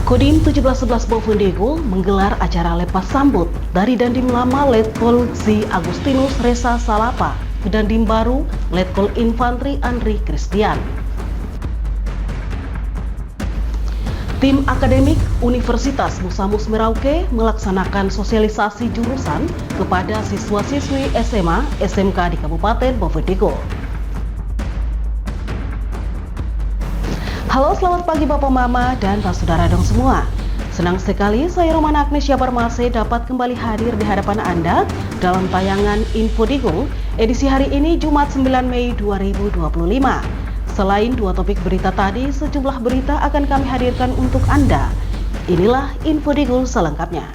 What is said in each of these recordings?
Kodim 1711 Bovendigul menggelar acara lepas sambut dari Dandim Lama Letkol Z Agustinus Resa Salapa ke Dandim Baru Letkol Infantri Andri Christian. Tim akademik Universitas Musamus Merauke melaksanakan sosialisasi jurusan kepada siswa-siswi SMA, SMK di Kabupaten Bovendigul. Halo, selamat pagi Bapak Mama dan Pak Saudara dong semua. Senang sekali saya Romana Agnesia Parmase dapat kembali hadir di hadapan Anda dalam tayangan Info Digul edisi hari ini Jumat 9 Mei 2025. Selain dua topik berita tadi, sejumlah berita akan kami hadirkan untuk Anda. Inilah Info Digul selengkapnya.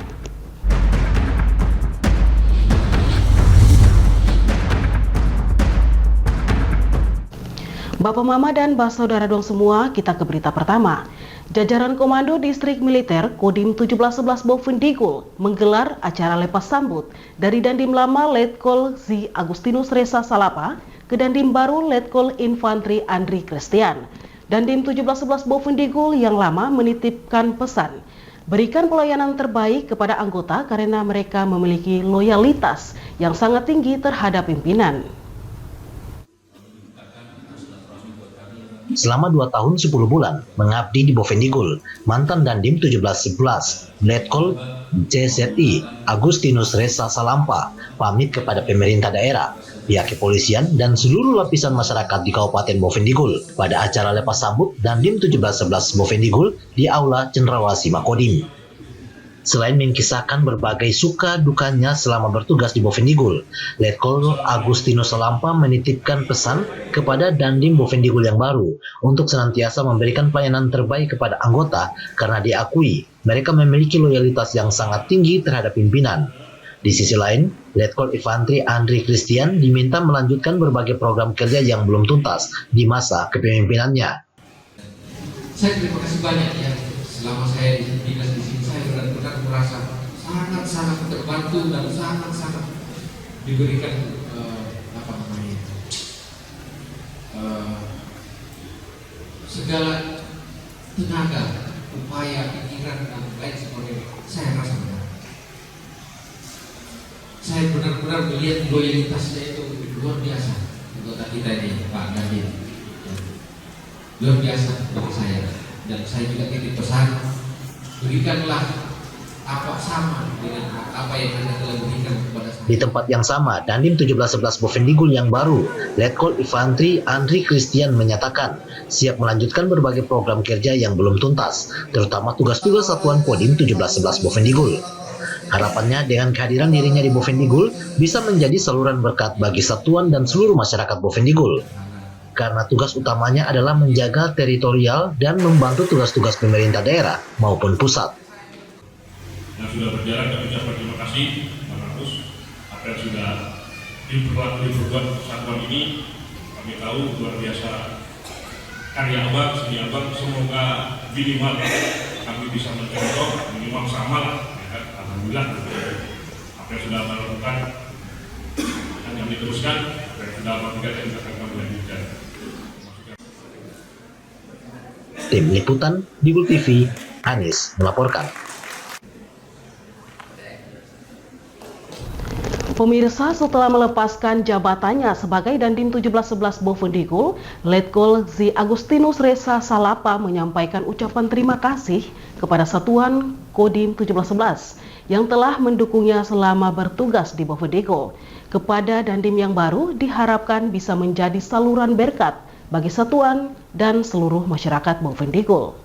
Bapak Mama dan Mbak Saudara dong semua, kita ke berita pertama. Jajaran Komando Distrik Militer Kodim 1711 Bovendigul menggelar acara lepas sambut dari Dandim Lama Letkol Z Agustinus Resa Salapa ke Dandim Baru Letkol Infantri Andri Christian. Dandim 1711 Bovendigul yang lama menitipkan pesan, berikan pelayanan terbaik kepada anggota karena mereka memiliki loyalitas yang sangat tinggi terhadap pimpinan. Selama 2 tahun 10 bulan mengabdi di Bovendigul, mantan Dandim 1711 Letkol CZI Agustinus Resa Salampa pamit kepada pemerintah daerah, pihak kepolisian dan seluruh lapisan masyarakat di Kabupaten Bovendigul pada acara lepas sambut Dandim 1711 Bovendigul di Aula Cendrawasih Makodim. Selain mengisahkan berbagai suka dukanya selama bertugas di Bovendigul, Letkol Agustinus Salampa menitipkan pesan kepada Dandim Bovendigul yang baru untuk senantiasa memberikan pelayanan terbaik kepada anggota karena diakui mereka memiliki loyalitas yang sangat tinggi terhadap pimpinan. Di sisi lain, Letkol Infantri Andri Christian diminta melanjutkan berbagai program kerja yang belum tuntas di masa kepemimpinannya. Saya terima kasih banyak ya, selama saya dinas di sini saya benar-benar merasa sangat-sangat terbantu dan sangat-sangat diberikan segala tenaga, upaya, pikiran dan lain sebagainya. Saya rasa benar. Saya benar-benar melihat loyalitasnya itu luar biasa untuk kita ini, Pak Dandim. Luar biasa bagi saya. Dan saya juga titip pesan, berikanlah apa sama dengan apa yang Anda telah berikan kepada saya. Di tempat yang sama, Dandim 1711 Bovendigul yang baru, Letkol Infantri Andri Christian menyatakan siap melanjutkan berbagai program kerja yang belum tuntas, terutama tugas-tugas satuan Kodim 1711 Bovendigul. Harapannya dengan kehadiran dirinya di Bovendigul bisa menjadi saluran berkat bagi satuan dan seluruh masyarakat Bovendigul. Karena tugas utamanya adalah menjaga teritorial dan membantu tugas-tugas pemerintah daerah maupun pusat. Yang sudah berjalan kami ucapkan terima kasih Pak Markus. Apa yang sudah diperbuat satuan ini kami tahu luar biasa karya abang, seni abang. Semoga minimal kami bisa mencontoh, minimal sama lah ya kan? Alhamdulillah apa yang sudah abang lakukan akan kami teruskan, apa yang sudah abang tinggalkan akan kami lanjutkan. Tim Liputan Digul TV, Anis melaporkan. Pemirsa, setelah melepaskan jabatannya sebagai Dandim 1711 Bovendigul, Letkol Z Agustinus Resa Salapa menyampaikan ucapan terima kasih kepada Satuan Kodim 1711 yang telah mendukungnya selama bertugas di Bovendigul. Kepada Dandim yang baru diharapkan bisa menjadi saluran berkat bagi satuan dan seluruh masyarakat Bovendigul.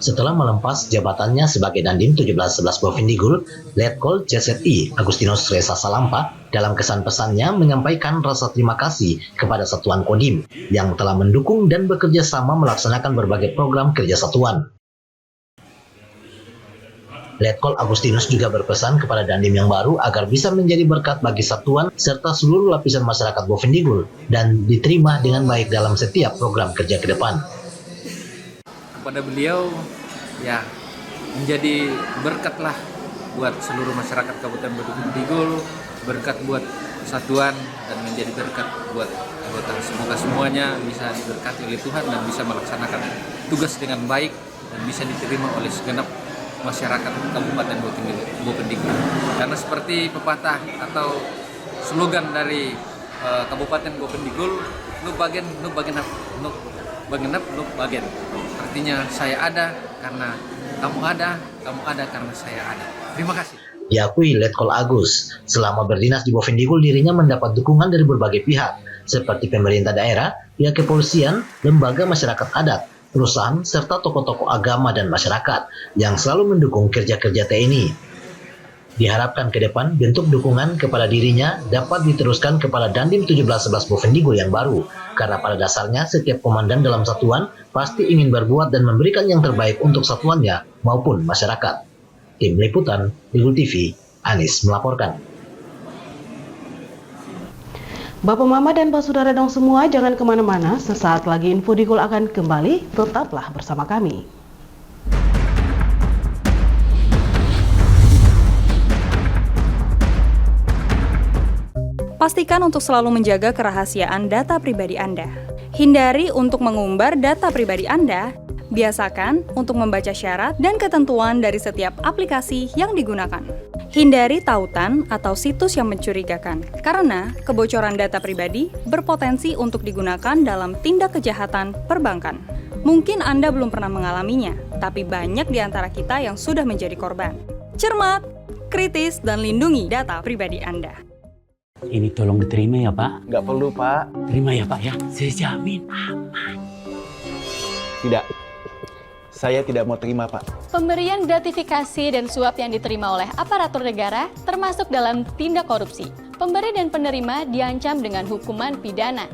Setelah melempas jabatannya sebagai Dandim 1711 Bovendigul, Letkol CZI Agustinus Resa Salampa dalam kesan pesannya menyampaikan rasa terima kasih kepada Satuan Kodim yang telah mendukung dan bekerja sama melaksanakan berbagai program kerja satuan. Letkol Agustinus juga berpesan kepada Dandim yang baru agar bisa menjadi berkat bagi satuan serta seluruh lapisan masyarakat Bovendigul dan diterima dengan baik dalam setiap program kerja ke depan. Kepada beliau ya menjadi berkatlah buat seluruh masyarakat Kabupaten Bovendigul, berkat buat persatuan dan menjadi berkat buat anggota. Semoga semuanya bisa diberkati oleh Tuhan dan bisa melaksanakan tugas dengan baik dan bisa diterima oleh segenap masyarakat Kabupaten Bovendigul. Karena seperti pepatah atau slogan dari Kabupaten Bovendigul, nu bagen artinya saya ada karena kamu ada karena saya ada. Terima kasih. Diakui Letkol Agus, selama berdinas di Bovendigul dirinya mendapat dukungan dari berbagai pihak, seperti pemerintah daerah, pihak kepolisian, lembaga masyarakat adat, perusahaan, serta tokoh-tokoh agama dan masyarakat yang selalu mendukung kerja-kerja TNI. Diharapkan ke depan bentuk dukungan kepada dirinya dapat diteruskan kepada Dandim 1711 Bovendigul yang baru, karena pada dasarnya setiap komandan dalam satuan pasti ingin berbuat dan memberikan yang terbaik untuk satuannya maupun masyarakat. Tim Liputan, Digul TV, Anis melaporkan. Bapak Mama dan Pak Saudara dong semua, jangan kemana-mana, sesaat lagi Info Digul akan kembali, tetaplah bersama kami. Pastikan untuk selalu menjaga kerahasiaan data pribadi Anda. Hindari untuk mengumbar data pribadi Anda. Biasakan untuk membaca syarat dan ketentuan dari setiap aplikasi yang digunakan. Hindari tautan atau situs yang mencurigakan, karena kebocoran data pribadi berpotensi untuk digunakan dalam tindak kejahatan perbankan. Mungkin Anda belum pernah mengalaminya, tapi banyak di antara kita yang sudah menjadi korban. Cermat, kritis, dan lindungi data pribadi Anda. Ini tolong diterima ya Pak. Nggak perlu Pak. Terima ya Pak ya. Saya jamin aman. Tidak. Saya tidak mau terima Pak. Pemberian gratifikasi dan suap yang diterima oleh aparatur negara termasuk dalam tindak korupsi. Pemberi dan penerima diancam dengan hukuman pidana.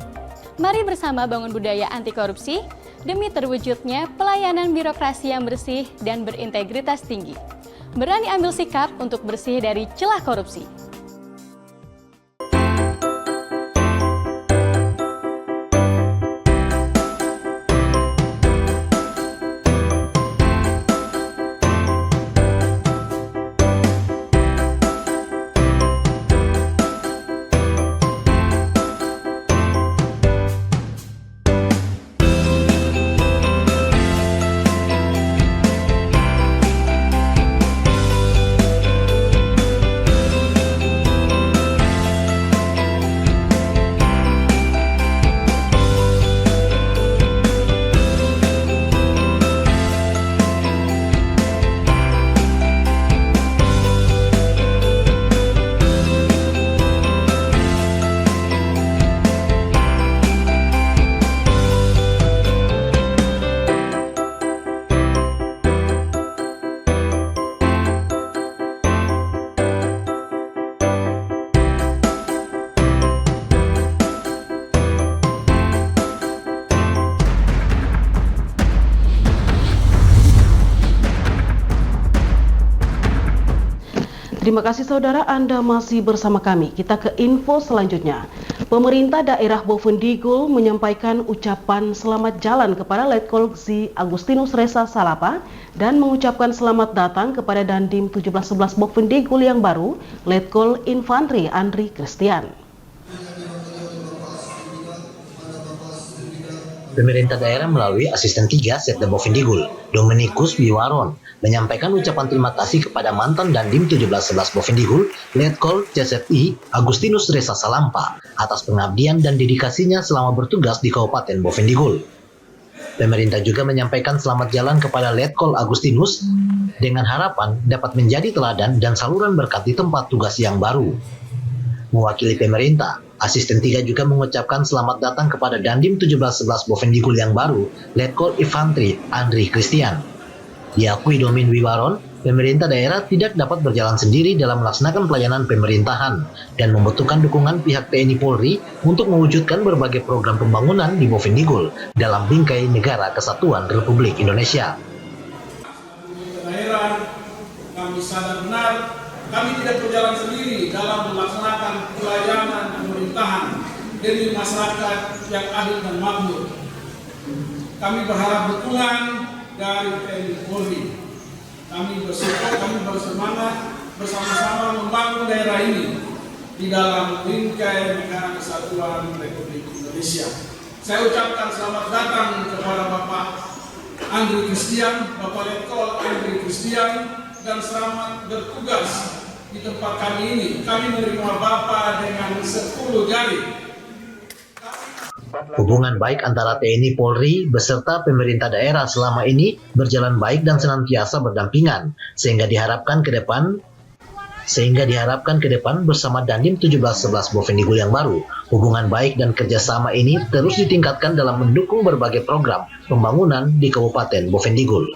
Mari bersama bangun budaya anti korupsi demi terwujudnya pelayanan birokrasi yang bersih dan berintegritas tinggi. Berani ambil sikap untuk bersih dari celah korupsi. Terima kasih saudara, Anda masih bersama kami. Kita ke info selanjutnya. Pemerintah daerah Bovendigul menyampaikan ucapan selamat jalan kepada Letkol Zi Agustinus Resa Salapa dan mengucapkan selamat datang kepada Dandim 1711 Bovendigul yang baru, Letkol Infantri Andri Christian. Pemerintah daerah melalui asisten 3 Setda Bovendigul, Dominikus Biwaron, menyampaikan ucapan terima kasih kepada mantan Dandim 1711 Bovendigul, Letkol CZI Agustinus Resa Salampa, atas pengabdian dan dedikasinya selama bertugas di Kabupaten Bovendigul. Pemerintah juga menyampaikan selamat jalan kepada Letkol Agustinus dengan harapan dapat menjadi teladan dan saluran berkat di tempat tugas yang baru. Mewakili pemerintah, asisten 3 juga mengucapkan selamat datang kepada Dandim 1711 Bovendigul yang baru, Letkol Infantri Andri Christian. Diakui Domin Wibaron, pemerintah daerah tidak dapat berjalan sendiri dalam melaksanakan pelayanan pemerintahan dan membutuhkan dukungan pihak TNI Polri untuk mewujudkan berbagai program pembangunan di Bovendigul dalam bingkai Negara Kesatuan Republik Indonesia. Daerah, kami sadar benar, kami tidak berjalan sendiri dalam melaksanakan pelayanan pemerintahan demi masyarakat yang adil dan makmur. Kami berharap dukungan dari TNI Polri. Kami bersyukur, kami bersemangat bersama-sama membangun daerah ini di dalam bingkai negara kesatuan Republik Indonesia. Saya ucapkan selamat datang kepada Bapak Andri Christian, Bapak Letkol Andri Christian, dan selamat bertugas di tempat kami ini. Kami menerima Bapak dengan 10 jari. Hubungan baik antara TNI Polri beserta pemerintah daerah selama ini berjalan baik dan senantiasa berdampingan, sehingga diharapkan ke depan bersama Dandim 1711 Bovendigul yang baru, hubungan baik dan kerjasama ini terus ditingkatkan dalam mendukung berbagai program pembangunan di Kabupaten Bovendigul.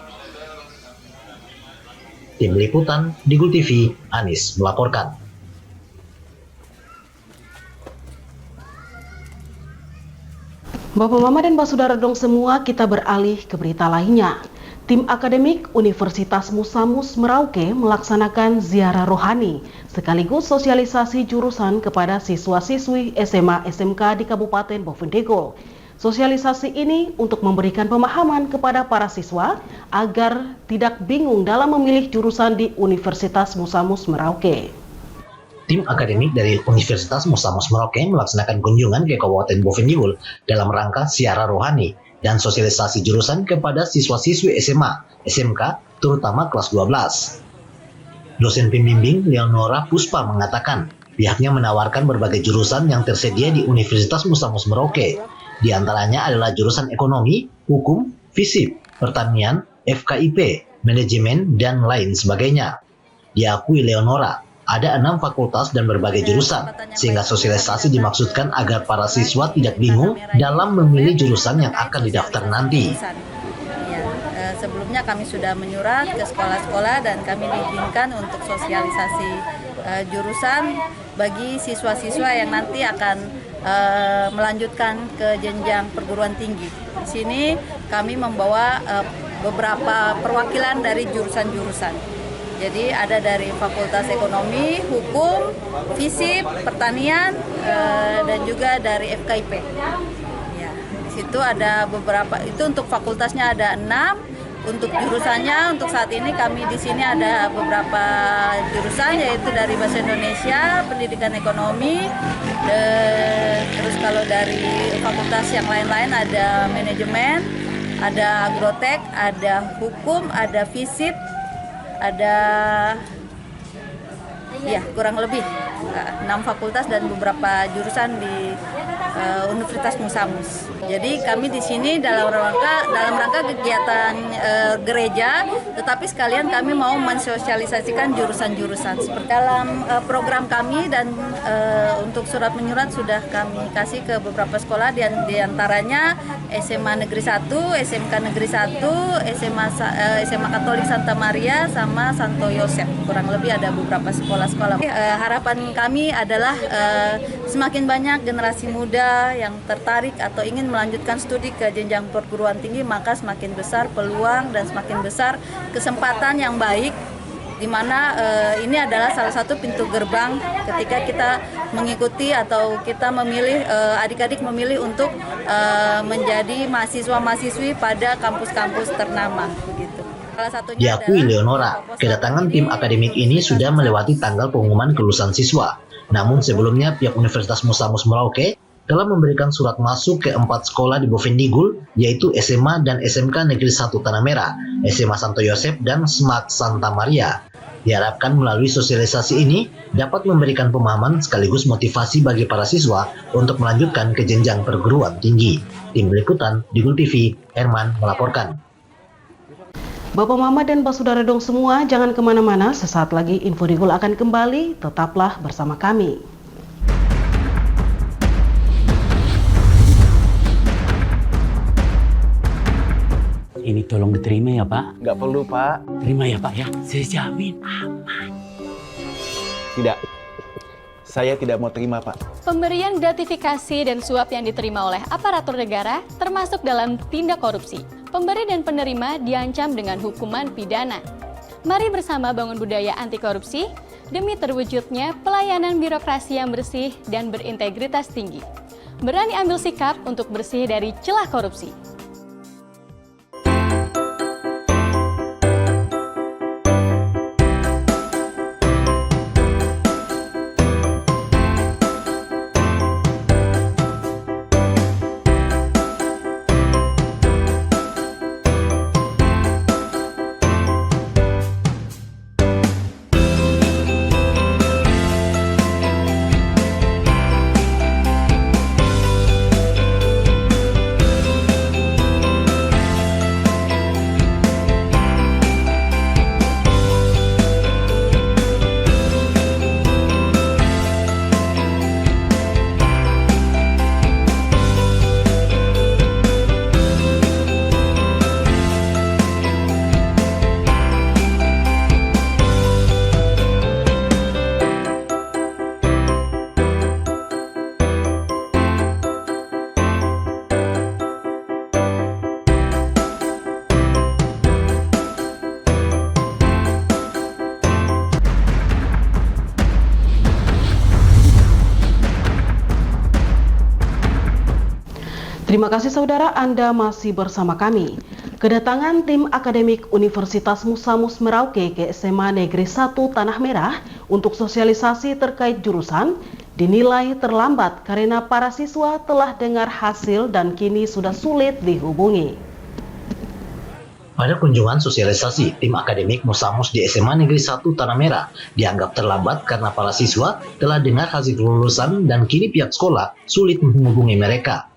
Tim Liputan Digul TV, Anis melaporkan. Bapak Mama dan Pak Saudara dong semua, kita beralih ke berita lainnya. Tim akademik Universitas Musamus Merauke melaksanakan ziarah rohani sekaligus sosialisasi jurusan kepada siswa-siswi SMA SMK di Kabupaten Bovendigul. Sosialisasi ini untuk memberikan pemahaman kepada para siswa agar tidak bingung dalam memilih jurusan di Universitas Musamus Merauke. Tim akademik dari Universitas Musamus Merauke melaksanakan kunjungan ke Kabupaten Bovendigul dalam rangka ziarah rohani dan sosialisasi jurusan kepada siswa-siswi SMA, SMK, terutama kelas 12. Dosen pembimbing Leonora Puspa mengatakan pihaknya menawarkan berbagai jurusan yang tersedia di Universitas Musamus Merauke. Di antaranya adalah jurusan ekonomi, hukum, fisip, pertanian, FKIP, manajemen, dan lain sebagainya. Diakui Leonora, ada 6 fakultas dan berbagai jurusan, sehingga sosialisasi dimaksudkan agar para siswa tidak bingung dalam memilih jurusan yang akan didaftar nanti. Sebelumnya kami sudah menyurat ke sekolah-sekolah dan kami diizinkan untuk sosialisasi jurusan bagi siswa-siswa yang nanti akan melanjutkan ke jenjang perguruan tinggi. Di sini kami membawa beberapa perwakilan dari jurusan-jurusan. Jadi ada dari Fakultas Ekonomi, Hukum, Fisip, Pertanian, dan juga dari FKIP. Ya, di situ ada beberapa, itu untuk fakultasnya ada 6, untuk jurusannya untuk saat ini kami di sini ada beberapa jurusan, yaitu dari Bahasa Indonesia, Pendidikan Ekonomi, terus kalau dari fakultas yang lain-lain ada Manajemen, ada Agrotek, ada Hukum, ada Fisip, ada ya kurang lebih 6 fakultas dan beberapa jurusan di Universitas Musamus. Jadi kami di sini dalam rangka kegiatan gereja, tetapi sekalian kami mau mensosialisasikan jurusan-jurusan. Seperti dalam program kami dan untuk surat menyurat sudah kami kasih ke beberapa sekolah, di antaranya SMA Negeri 1, SMK Negeri 1, SMA Katolik Santa Maria, sama Santo Yosef. Kurang lebih ada beberapa sekolah-sekolah. Harapan kami adalah semakin banyak generasi muda yang tertarik atau ingin melanjutkan studi ke jenjang perguruan tinggi, maka semakin besar peluang dan semakin besar kesempatan yang baik, di mana ini adalah salah satu pintu gerbang ketika kita mengikuti atau kita memilih, adik-adik memilih untuk menjadi mahasiswa-mahasiswi pada kampus-kampus ternama. Begitu. Diakui Leonora, kedatangan tim akademik ini sudah melewati tanggal pengumuman kelulusan siswa. Namun sebelumnya pihak Universitas Musamus Merauke telah memberikan surat masuk ke 4 sekolah di Bovendigul, yaitu SMA dan SMK Negeri 1 Tanah Merah, SMA Santo Yosef, dan SMAK Santa Maria. Diharapkan melalui sosialisasi ini dapat memberikan pemahaman sekaligus motivasi bagi para siswa untuk melanjutkan ke jenjang perguruan tinggi. Tim Liputan Digul TV, Herman melaporkan. Bapak Mama dan Pak Saudara dong semua, jangan kemana-mana, sesaat lagi Info Digul akan kembali, tetaplah bersama kami. Ini tolong diterima ya Pak. Nggak perlu Pak. Terima ya Pak ya, saya jamin aman. Tidak, saya tidak mau terima Pak. Pemberian gratifikasi dan suap yang diterima oleh aparatur negara termasuk dalam tindak korupsi. Pemberi dan penerima diancam dengan hukuman pidana. Mari bersama bangun budaya anti korupsi demi terwujudnya pelayanan birokrasi yang bersih dan berintegritas tinggi. Berani ambil sikap untuk bersih dari celah korupsi. Terima kasih saudara, Anda masih bersama kami. Kedatangan tim akademik Universitas Musamus Merauke ke SMA Negeri 1 Tanah Merah untuk sosialisasi terkait jurusan dinilai terlambat karena para siswa telah dengar hasil dan kini sudah sulit dihubungi. Pada kunjungan sosialisasi, tim akademik Musamus di SMA Negeri 1 Tanah Merah dianggap terlambat karena para siswa telah dengar hasil kelulusan dan kini pihak sekolah sulit menghubungi mereka.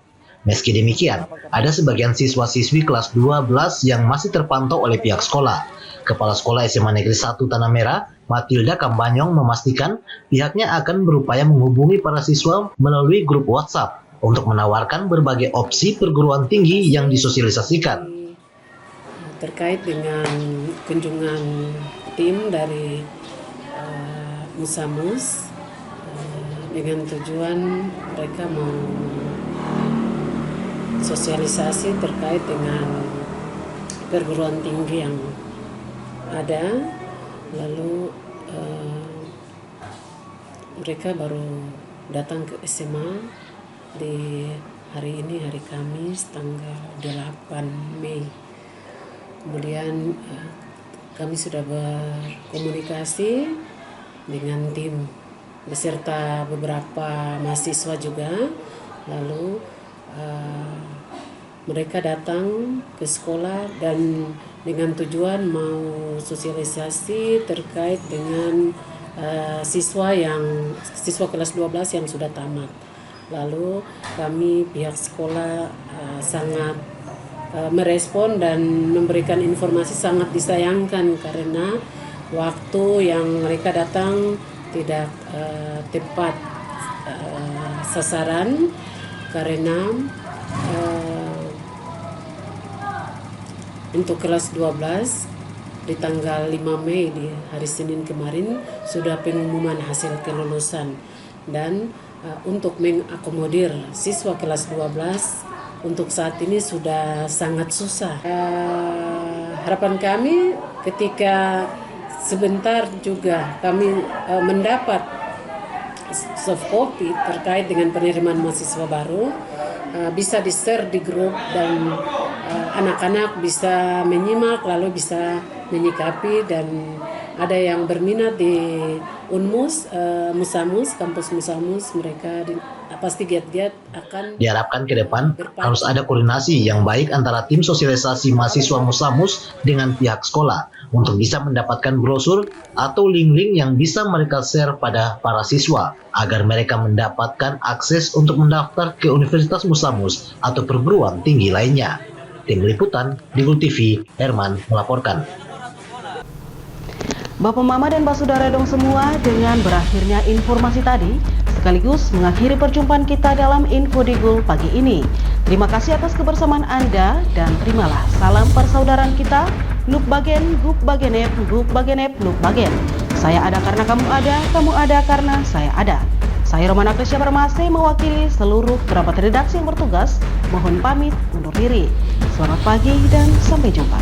Meski demikian, ada sebagian siswa-siswi kelas 12 yang masih terpantau oleh pihak sekolah. Kepala Sekolah SMA Negeri 1 Tanah Merah, Matilda Kambanyong memastikan pihaknya akan berupaya menghubungi para siswa melalui grup WhatsApp untuk menawarkan berbagai opsi perguruan tinggi yang disosialisasikan. Terkait dengan kunjungan tim dari Musamus dengan tujuan mereka mau sosialisasi terkait dengan perguruan tinggi yang ada, lalu mereka baru datang ke SMA di hari ini, hari Kamis tanggal 8 Mei. Kemudian kami sudah berkomunikasi dengan tim beserta beberapa mahasiswa juga, lalu mereka datang ke sekolah dan dengan tujuan mau sosialisasi terkait dengan siswa kelas 12 yang sudah tamat. Lalu kami pihak sekolah sangat merespon dan memberikan informasi sangat disayangkan karena waktu yang mereka datang tidak tepat sasaran karena untuk kelas 12 di tanggal 5 Mei di hari Senin kemarin sudah pengumuman hasil kelulusan dan untuk mengakomodir siswa kelas 12 untuk saat ini sudah sangat susah. Harapan kami ketika sebentar juga kami mendapat soft copy terkait dengan penerimaan mahasiswa baru bisa di-share di grup dan anak-anak bisa menyimak lalu bisa menyikapi, dan ada yang berminat di Unmus, Musamus, kampus Musamus, mereka pasti giat-giat akan. Diharapkan ke depan harus ada koordinasi yang baik antara tim sosialisasi mahasiswa Musamus dengan pihak sekolah untuk bisa mendapatkan brosur atau link-link yang bisa mereka share pada para siswa agar mereka mendapatkan akses untuk mendaftar ke Universitas Musamus atau perguruan tinggi lainnya. Tim Liputan, Digul TV, Herman melaporkan. Bapak Mama dan Pak Saudara dong semua, dengan berakhirnya informasi tadi sekaligus mengakhiri perjumpaan kita dalam Info Digul pagi ini. Terima kasih atas kebersamaan Anda dan terimalah salam persaudaraan kita. Nuk bagen, guk bagenep, guk bagenep, nuk bagen. Saya ada karena kamu ada karena saya ada. Saya Romana Krisya Permase mewakili seluruh kerabat redaksi yang bertugas. Mohon pamit undur diri. Selamat pagi dan sampai jumpa.